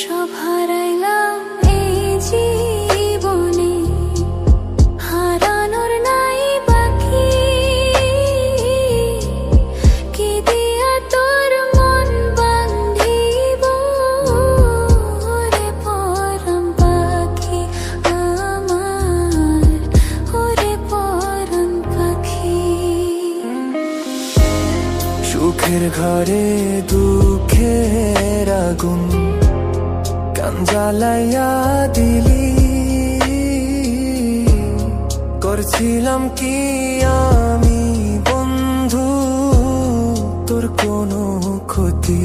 সব হারাইলাম এই জীবনে, হারানোর নাই বাকি। কি দিয়া তোর মন বান্ধিব রে পরাণ পাখি আমার, ওরে পরাণ পাখি। সুখের ঘরে দুঃখের আগুন কান জ্বালাইয়া দিলি। করছিলাম কি আমি বন্ধু তোর কোনো ক্ষতি,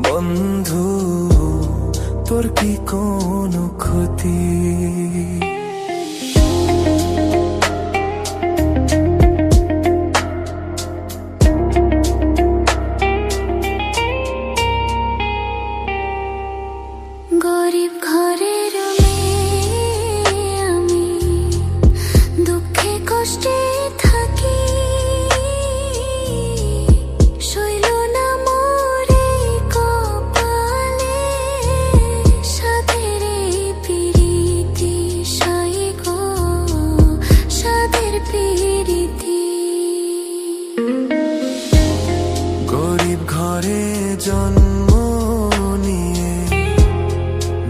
বন্ধু তোর কি কোনো ক্ষতি। গরিব ঘরের মেয়ে আমি, দুঃখে কষ্টে থাকি। সইল না মোরে কপালে সাধের এই পিরিতি, সাই গো সাধের পিরিতি। গরিব ঘরে জন্ম নিয়ে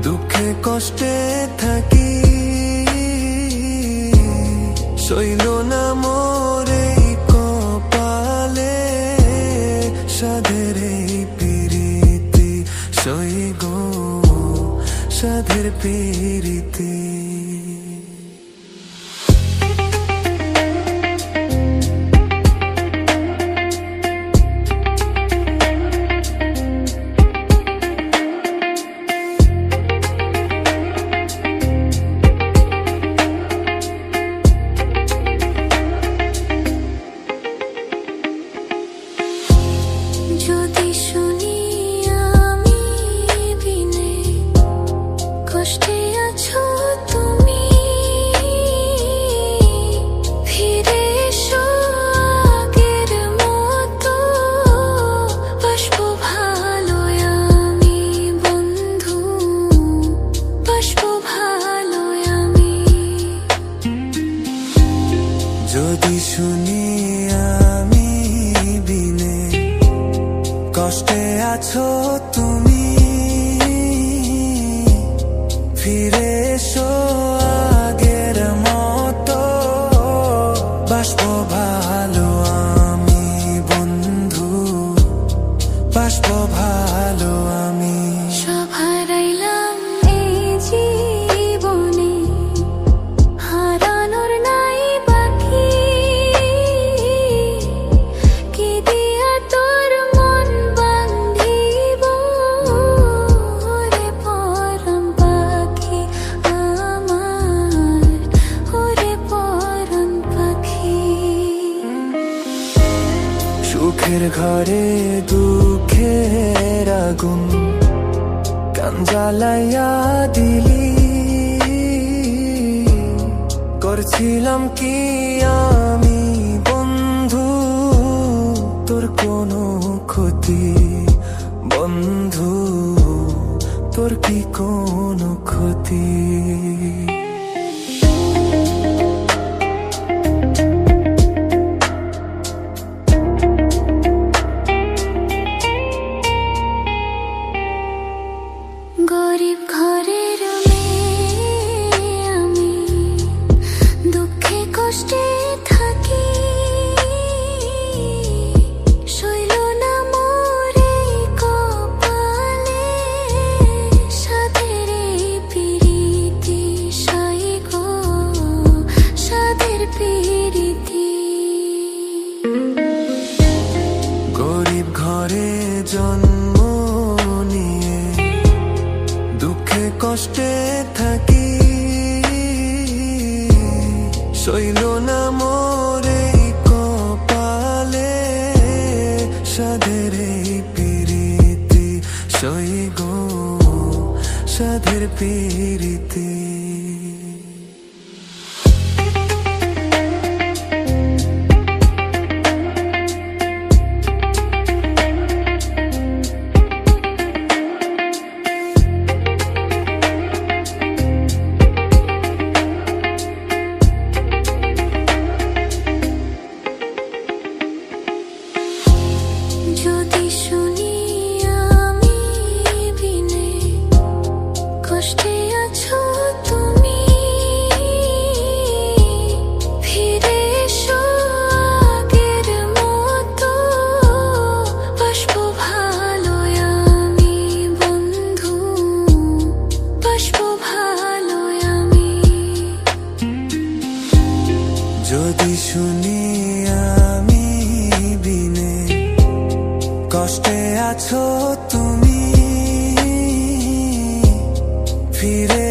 দুঃখে কষ্টে থাকি। সইল না মোরে কপালে সাধের এই পিরিতি, সই গো সাধের পিরিতি। যদি শুনি আমি বিনে কষ্টে আছো তুমি, ফিরে এসো আগের মতো। বাসবো ভালো আমি বন্ধু, বাসবো ভালো আমি। যদি শুনি আমি বিনে কষ্টে আছো তুমি, ফিরে এসো আগের মতো। বাসবো ভালো আমি বন্ধু, বাসবো ভালো আমি। সব হারাইলাম এই জীবনে, হারানোর নাই বাকি। কি দিয়া তোর মন বান্ধিব রে পরাণ পাখি আমার, ওরে পরাণ পাখি। সুখের ঘরে দুঃখের আগুন কান জ্বালাইয়া দিলি। করছিলাম কি আমি বন্ধু তোর কোনো ক্ষতি, বন্ধু তোর কি কোনো ক্ষতি। গরিব ঘরের মেয়ে আমি, দুঃখে কষ্টে থাকি। সইল না মোরে কপালে সাধের এই পিরিতি, সাই গো সাধের পিরিতি। গরিব ঘরে জন্ম নিয়ে দুঃখে কষ্টে থাকি। সইল না মোরে কপালে সাধের এই পিরিতি, সই গো সাধের পিরিতি। তুমি ফিরে